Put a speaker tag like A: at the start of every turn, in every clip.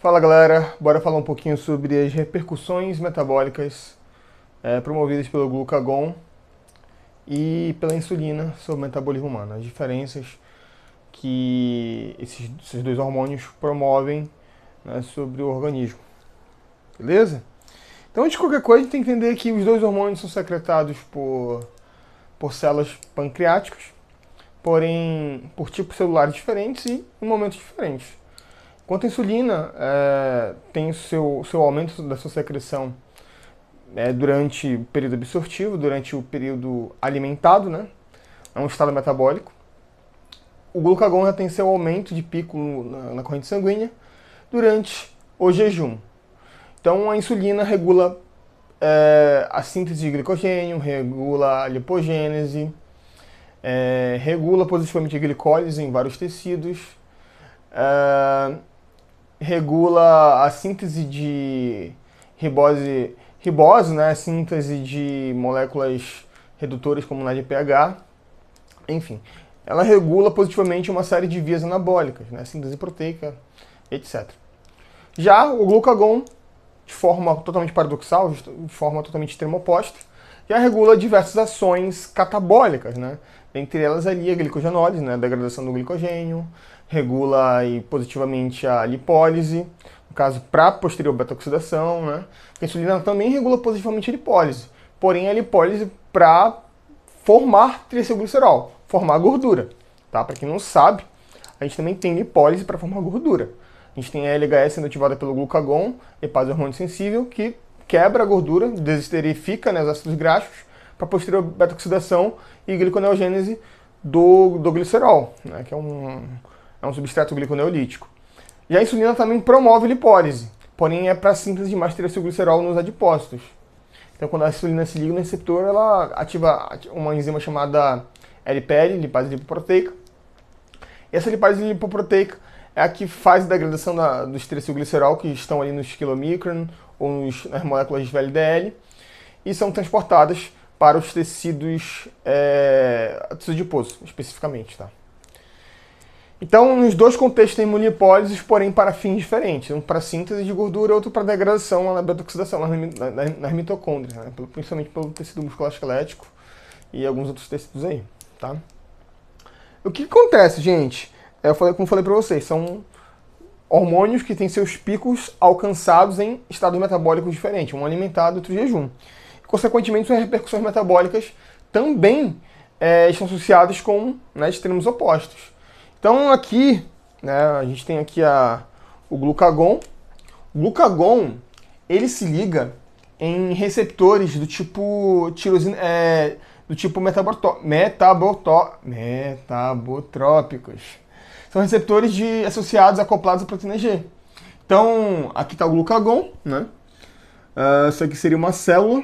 A: Fala galera, bora falar um pouquinho sobre as repercussões metabólicas promovidas pelo glucagon e pela insulina sobre o metabolismo humano, as diferenças que esses dois hormônios promovem, né, sobre o organismo, beleza? Então, antes de qualquer coisa, a gente tem que entender que os dois hormônios são secretados por células pancreáticas, porém por tipos celulares diferentes e em momentos diferentes. Enquanto a insulina tem o seu aumento da sua secreção durante o período absortivo, durante o período alimentado, né? É um estado metabólico. O glucagon já tem seu aumento de pico na corrente sanguínea durante o jejum. Então a insulina regula a síntese de glicogênio, regula a lipogênese, regula positivamente a glicólise em vários tecidos, regula a síntese de ribose, né, a síntese de moléculas redutoras como na pH, enfim. Ela regula positivamente uma série de vias anabólicas, né, síntese proteica, etc. Já o glucagon, de forma totalmente paradoxal, de forma totalmente extrema oposta, já regula diversas ações catabólicas, né? Entre elas ali a glicogenólise, né, a degradação do glicogênio, regula aí, positivamente a lipólise, no caso para posterior beta-oxidação, né? A insulina também regula positivamente a lipólise, porém a lipólise para formar triacilglicerol, formar gordura, tá? Para quem não sabe, a gente também tem lipólise para formar gordura. A gente tem a LHS sendo ativada pelo glucagon, lipase hormônio sensível, que quebra a gordura, desesterifica, né, os ácidos graxos, para posterior beta-oxidação e gliconeogênese do glicerol, né, que é um substrato gliconeolítico. E a insulina também promove lipólise, porém é para síntese de mais triacilglicerol nos adipócitos. Então, quando a insulina se liga no receptor, ela ativa uma enzima chamada LPL, lipase lipoproteica. E essa lipase lipoproteica é a que faz a degradação dos triacilglicerol, que estão ali nos quilomicron ou nas moléculas de VLDL, e são transportadas para os tecidos adiposo, especificamente, tá? Então, nos dois contextos tem lipólises, porém para fins diferentes. Um para síntese de gordura, outro para degradação na beta-oxidação, nas mitocôndrias, né? Principalmente pelo tecido musculoesquelético e alguns outros tecidos aí, tá? O que acontece, gente? Como eu falei para vocês, são hormônios que têm seus picos alcançados em estados metabólicos diferentes, um alimentado e outro jejum. Consequentemente, suas repercussões metabólicas também estão associadas com, né, extremos opostos. Então aqui, né, a gente tem aqui o glucagon. O glucagon, ele se liga em receptores do tipo tirosina, do tipo metabotrópicos. São receptores associados, acoplados à proteína G. Então, aqui está o glucagon, né? Isso aqui seria uma célula.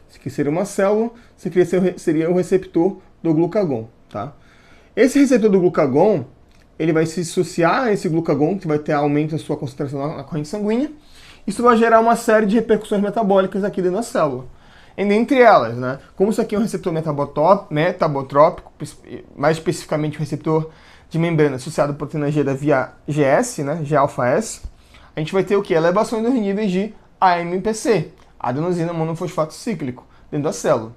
A: Isso aqui seria uma célula. Isso aqui seria o receptor do glucagon, tá? Esse receptor do glucagon, ele vai se associar a esse glucagon, que vai ter aumento da sua concentração na corrente sanguínea. Isso vai gerar uma série de repercussões metabólicas aqui dentro da célula. E dentre elas, né, como isso aqui é um receptor metabotrópico, mais especificamente um receptor de membrana associado à proteína G da via GS, né, G-alfa-S, a gente vai ter o que? Elevações dos níveis de AMPC, adenosina monofosfato cíclico, dentro da célula.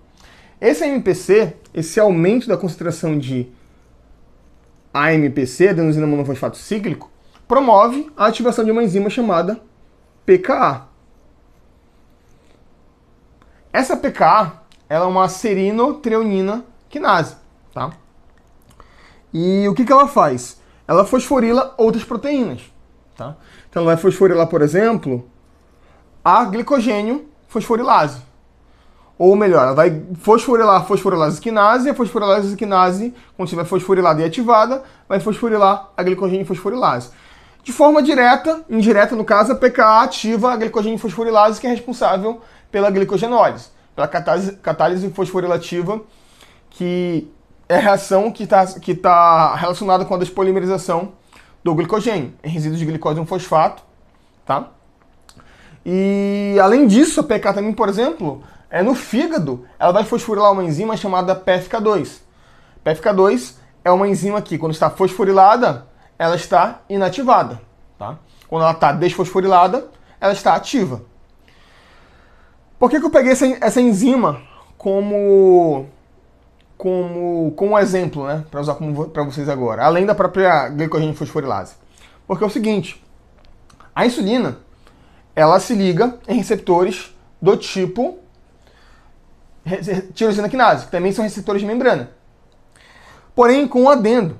A: Esse AMPC, esse aumento da concentração de AMPC, adenosina monofosfato cíclico, promove a ativação de uma enzima chamada PKA. Essa PKA, ela é uma serinothreonina quinase, tá? E o que ela faz? Ela fosforila outras proteínas, tá? Então ela vai fosforilar, por exemplo, a glicogênio fosforilase. Ou melhor, ela vai fosforilar a fosforilase quinase, e a fosforilase quinase, quando estiver fosforilada e ativada, vai fosforilar a glicogênio fosforilase. De forma direta, indireta no caso, a PKA ativa a glicogênio fosforilase, que é responsável pela glicogenólise, pela catálise fosforilativa, que é a reação que tá relacionada com a despolimerização do glicogênio, em resíduos de glicose 1-fosfato, tá? E além disso, a PKA também, por exemplo, no fígado, ela vai fosforilar uma enzima chamada PFK2. PFK2 é uma enzima que, quando está fosforilada, ela está inativada, tá? Quando ela está desfosforilada, ela está ativa. Por que eu peguei essa enzima como exemplo, né, para usar para vocês agora, além da própria glicogênio fosforilase? Porque é o seguinte, a insulina, ela se liga em receptores do tipo tirosina quinase, que também são receptores de membrana. Porém, com um adendo,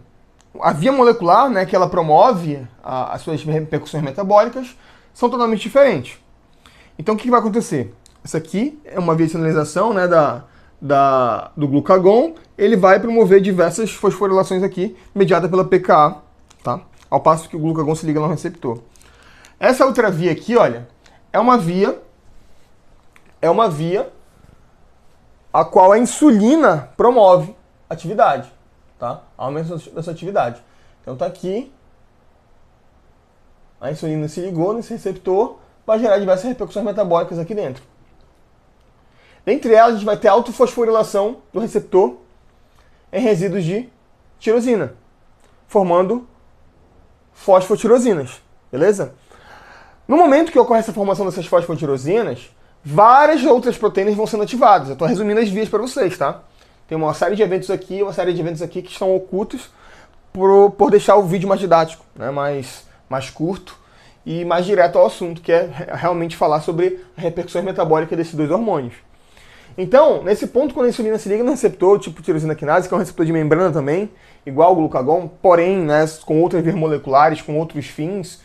A: a via molecular, né, que ela promove as suas repercussões metabólicas são totalmente diferentes. Então, o que vai acontecer? Essa aqui é uma via de sinalização, né, do glucagon. Ele vai promover diversas fosforilações aqui, mediada pela pKa, tá? Ao passo que o glucagon se liga no receptor. Essa outra via aqui, olha, é uma via a qual a insulina promove atividade, tá? Aumento dessa atividade. Então tá aqui, a insulina se ligou nesse receptor para gerar diversas repercussões metabólicas aqui dentro. Dentre elas, a gente vai ter autofosforilação do receptor em resíduos de tirosina, formando fosfotirosinas, beleza? No momento que ocorre essa formação dessas fosfotirosinas, várias outras proteínas vão sendo ativadas. Eu estou resumindo as vias para vocês, tá? Tem uma série de eventos aqui, uma série de eventos aqui que estão ocultos por deixar o vídeo mais didático, né? mais curto e mais direto ao assunto, que é realmente falar sobre a repercussão metabólica desses dois hormônios. Então, nesse ponto, quando a insulina se liga no receptor, tipo tirosina quinase, que é um receptor de membrana também, igual o glucagon, porém, né, com outras vias moleculares, com outros fins,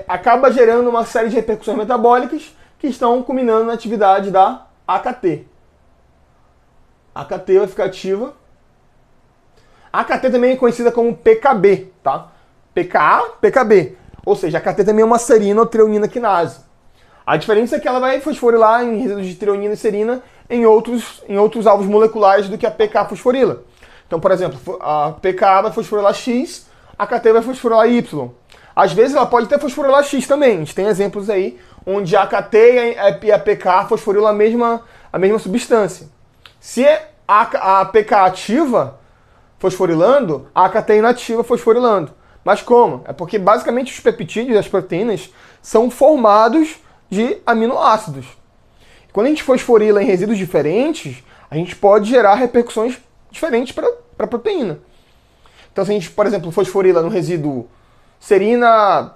A: acaba gerando uma série de repercussões metabólicas que estão culminando na atividade da AKT. A AKT vai ficar ativa. A AKT também é conhecida como PKB, tá? PKA, PKB. Ou seja, a AKT também é uma serina-treonina quinase. A diferença é que ela vai fosforilar em resíduos de treonina e serina em outros alvos moleculares do que a PKA fosforila. Então, por exemplo, a PKA vai fosforilar X, a AKT vai fosforilar Y. Às vezes ela pode até fosforilar X também. A gente tem exemplos aí onde a AKT e a PKA fosforilam a mesma substância. Se a PKA ativa fosforilando, a AKT inativa fosforilando. Mas como? É porque basicamente os peptídeos, as proteínas, são formados de aminoácidos. Quando a gente fosforila em resíduos diferentes, a gente pode gerar repercussões diferentes para a proteína. Então, se a gente, por exemplo, fosforila no resíduo serina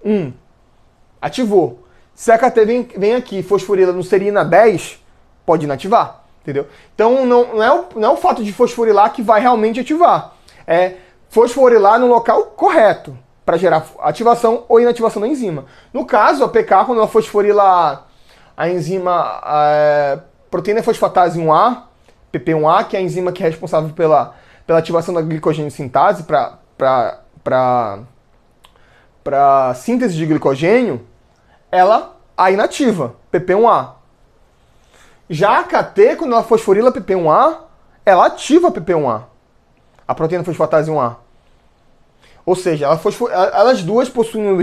A: 1, ativou. Se a AKT vem aqui e fosforila no serina 10, pode inativar, entendeu? Então, não é o fato de fosforilar que vai realmente ativar. É fosforilar no local correto para gerar ativação ou inativação da enzima. No caso, a PK, quando ela fosforila a enzima proteína fosfatase 1A, PP1A, que é a enzima que é responsável pela ativação da glicogênio sintase para síntese de glicogênio, ela a inativa, PP1A. Já a AKT, quando ela fosforila PP1A, ela ativa PP1A, a proteína fosfatase 1A. Ou seja, elas duas possuem o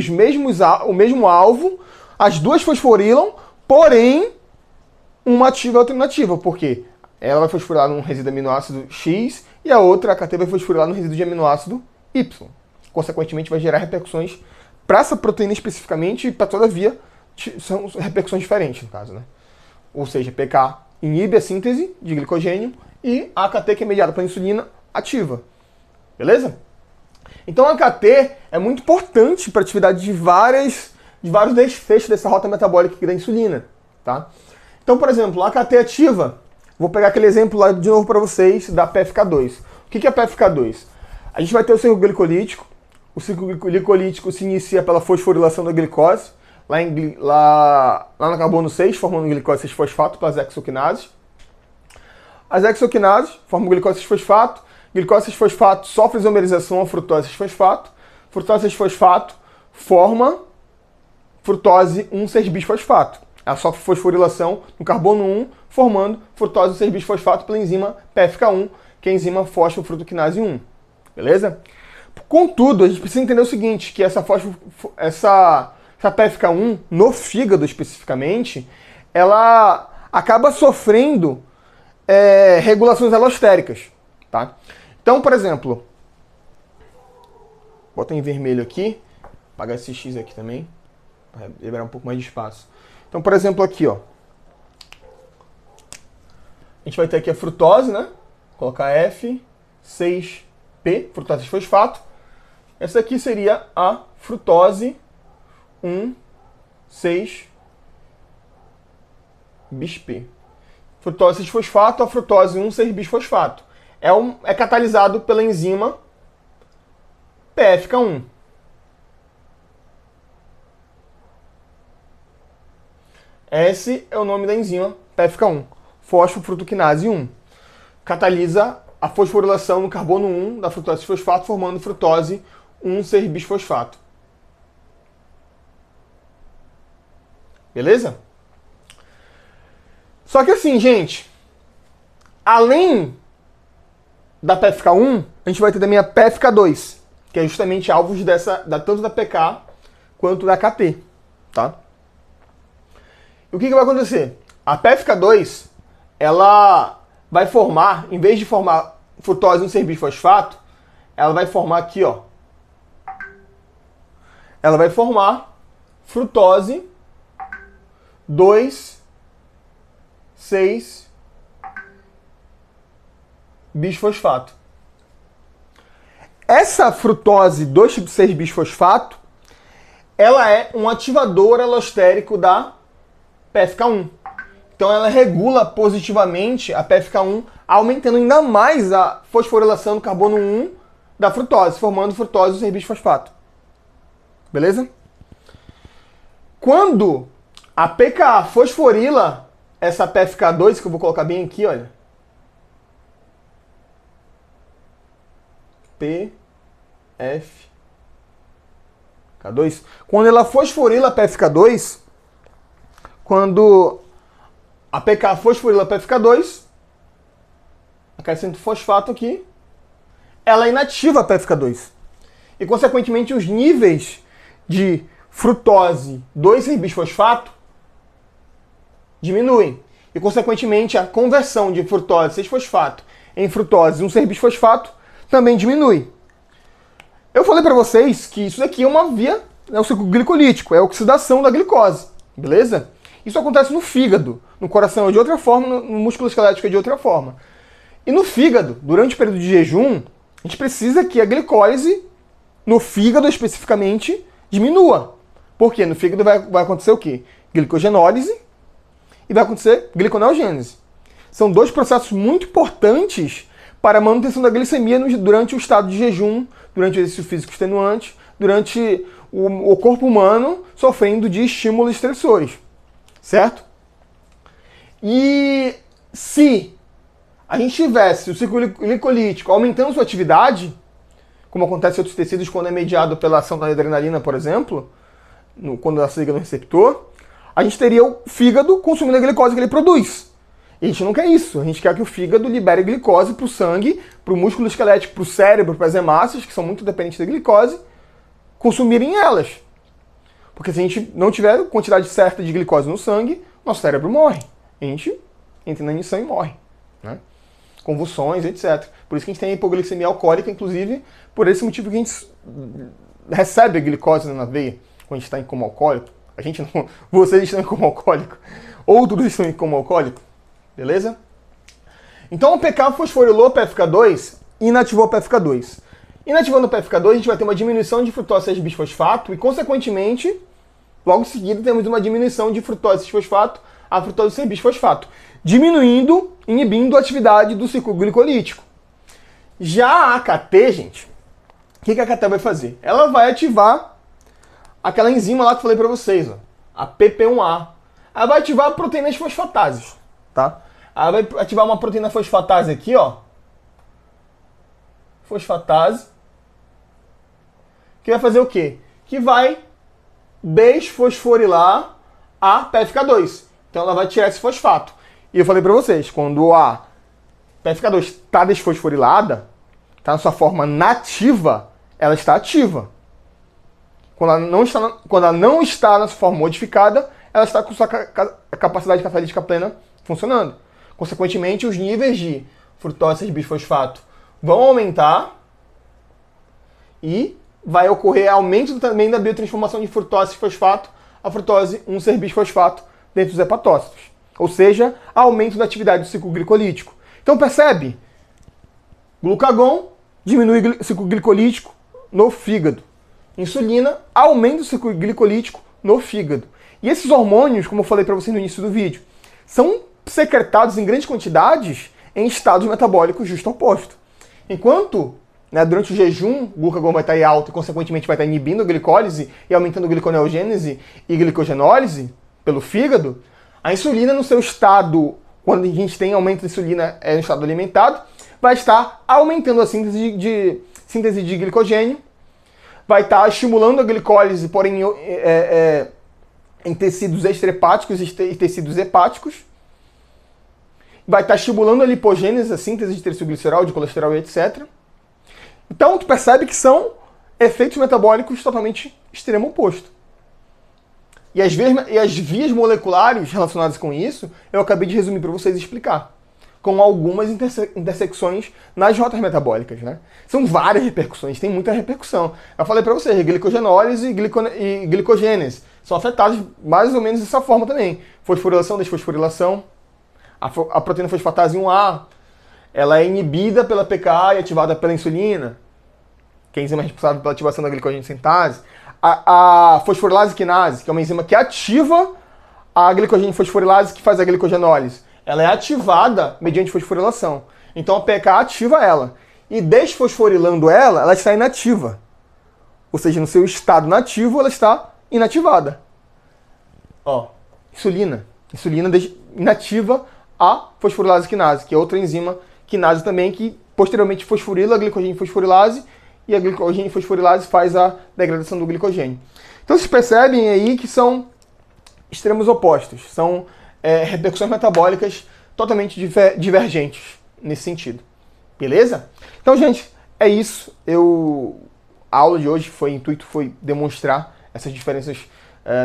A: mesmo alvo, as duas fosforilam, porém, uma ativa e a outra inativa. Por quê? Ela vai fosforilar num resíduo de aminoácido X e a outra, a AKT, vai fosforilar no resíduo de aminoácido Y. Consequentemente, vai gerar repercussões para essa proteína especificamente e para toda a via, são repercussões diferentes, no caso, né? Ou seja, PK inibe a síntese de glicogênio e a AKT, que é mediada pela insulina, ativa. Beleza? Então a AKT é muito importante para a atividade de vários desfechos dessa rota metabólica aqui da insulina, tá? Então, por exemplo, a AKT ativa, vou pegar aquele exemplo lá de novo para vocês da PFK2. O que é a PFK2? A gente vai ter o ciclo glicolítico. O ciclo glicolítico se inicia pela fosforilação da glicose, lá no carbono 6, formando glicose 6-fosfato pelas hexoquinases. As hexoquinases formam glicose 6-fosfato. Glicose 6-fosfato sofre isomerização a frutose 6-fosfato. Frutose 6-fosfato forma frutose 1,6-bisfosfato. Ela sofre fosforilação no carbono 1, formando frutose 1,6-bisfosfato pela enzima PFK1, que é a enzima fosfofrutoquinase 1. Beleza? Contudo, a gente precisa entender o seguinte, que essa PFK1, no fígado especificamente, ela acaba sofrendo regulações alostéricas. Tá? Então, por exemplo, bota em vermelho aqui, apagar esse X aqui também, para liberar um pouco mais de espaço. Então, por exemplo, aqui, ó. A gente vai ter aqui a frutose, né? Vou colocar F6P, frutose 6-fosfato. Essa aqui seria a frutose 1,6-bisP. Frutose 6-fosfato, a frutose 1,6-bisfosfato. É catalisado pela enzima PFK1. Esse é o nome da enzima PFK1, fosfofrutoquinase 1. Catalisa a fosforilação no carbono 1 da frutose 6-fosfato, formando frutose 1,6-bisfosfato. Beleza? Só que assim, gente, além da PFK1, a gente vai ter também a PFK2, que é justamente alvos tanto da PK quanto da KT, tá? E o que vai acontecer? A PFK2, ela vai formar, em vez de formar frutose 1,6-bisfosfato, ela vai formar aqui, ó. Ela vai formar frutose 2,6-bisfosfato. Essa frutose 2,6-bisfosfato, ela é um ativador alostérico da PFK1. Então ela regula positivamente a PFK1, aumentando ainda mais a fosforilação do carbono 1 da frutose, formando frutose 2,6-bisfosfato. Beleza? Quando a pKa fosforila essa PFK2, que eu vou colocar bem aqui, olha. PFK2. Quando ela fosforila a PFK2, quando a pKa fosforila a PFK2, acrescento fosfato aqui, ela inativa a PFK2. E, consequentemente, os níveis de frutose 2,6-bisfosfato diminuem. E, consequentemente, a conversão de frutose 6-fosfato em frutose 1,6-bisfosfato também diminui. Eu falei para vocês que isso daqui é uma via, é o ciclo glicolítico, é a oxidação da glicose, beleza? Isso acontece no fígado, no coração é de outra forma, no músculo esquelético é de outra forma. E no fígado, durante o período de jejum, a gente precisa que a glicólise, no fígado especificamente, diminua. Por quê? No fígado vai acontecer o quê? Glicogenólise e vai acontecer gliconeogênese. São dois processos muito importantes para a manutenção da glicemia durante o estado de jejum, durante o exercício físico extenuante, durante o corpo humano sofrendo de estímulos estressores. Certo? E se a gente tivesse o ciclo glicolítico aumentando sua atividade, como acontece em outros tecidos quando é mediado pela ação da adrenalina, por exemplo, quando ela se liga no receptor, a gente teria o fígado consumindo a glicose que ele produz. E a gente não quer isso. A gente quer que o fígado libere glicose para o sangue, para o músculo esquelético, para o cérebro, para as hemácias, que são muito dependentes da glicose, consumirem elas. Porque se a gente não tiver quantidade certa de glicose no sangue, nosso cérebro morre. A gente entra na ignição e morre. Né? Convulsões, etc. Por isso que a gente tem a hipoglicemia alcoólica, inclusive, por esse motivo que a gente recebe a glicose na veia quando a gente está em coma alcoólico. A gente não, vocês estão em coma alcoólico. Outros estão em coma alcoólico. Beleza? Então o pK fosforilou a PFK2 e inativou a PFK2. Inativando o PFK2, a gente vai ter uma diminuição de frutose 6-bisfosfato e, consequentemente, logo em seguida, temos uma diminuição de frutose 6-fosfato a frutose 6-bisfosfato, inibindo a atividade do ciclo glicolítico. Já a AKT, gente, o que a AKT vai fazer? Ela vai ativar aquela enzima lá que eu falei para vocês, ó, a PP1A. Ela vai ativar proteínas fosfatases, tá? Ela vai ativar uma proteína fosfatase aqui, ó. Fosfatase. Que vai fazer o quê? Que vai desfosforilar a PFK2. Então ela vai tirar esse fosfato. E eu falei para vocês, quando a PFK2 está desfosforilada, está na sua forma nativa, ela está ativa. Quando ela não está na sua forma modificada, ela está com sua capacidade catalítica plena funcionando. Consequentemente, os níveis de frutose 6-bisfosfato vão aumentar e vai ocorrer aumento também da biotransformação de frutose e fosfato, a frutose 1,6-bisfosfato dentro dos hepatócitos. Ou seja, aumento da atividade do ciclo glicolítico. Então percebe? Glucagon diminui o ciclo glicolítico no fígado. Insulina aumenta o ciclo glicolítico no fígado. E esses hormônios, como eu falei para vocês no início do vídeo, são secretados em grandes quantidades em estados metabólicos justo oposto. Enquanto, durante o jejum, o glucagon vai estar em alta e, consequentemente, vai estar inibindo a glicólise e aumentando a gliconeogênese e glicogenólise pelo fígado, a insulina no seu estado, quando a gente tem aumento de insulina no estado alimentado, vai estar aumentando a síntese de glicogênio, vai estar estimulando a glicólise, porém em tecidos extrahepáticos e tecidos hepáticos, vai estar estimulando a lipogênese, a síntese de trigliceral, de colesterol e etc. Então, tu percebe que são efeitos metabólicos totalmente extremo oposto. E as vias moleculares relacionadas com isso, eu acabei de resumir para vocês e explicar, com algumas intersecções nas rotas metabólicas, né? São várias repercussões, tem muita repercussão. Eu falei para vocês, glicogenólise e glicogênese são afetados mais ou menos dessa forma também. Fosforilação, desfosforilação. A proteína fosfatase 1A, ela é inibida pela PKA e ativada pela insulina, que é a enzima responsável pela ativação da glicogênio sintase. A fosforilase quinase, que é uma enzima que ativa a glicogênio fosforilase que faz a glicogenólise. Ela é ativada mediante fosforilação. Então a PKA ativa ela. E desfosforilando ela, ela está inativa. Ou seja, no seu estado nativo, ela está inativada. Ó, insulina. Insulina inativa a fosforilase quinase, que é outra enzima quinase também, que posteriormente fosforila a glicogênio fosforilase, e a glicogênio fosforilase faz a degradação do glicogênio. Então vocês percebem aí que são extremos opostos, são repercussões metabólicas totalmente divergentes nesse sentido. Beleza? Então, gente, é isso. A aula de hoje o intuito foi demonstrar essas diferenças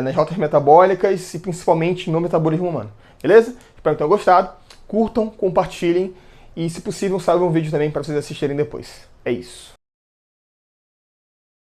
A: nas rotas metabólicas e principalmente no metabolismo humano. Beleza? Espero que tenham gostado. Curtam, compartilhem e, se possível, salvem um vídeo também para vocês assistirem depois. É isso.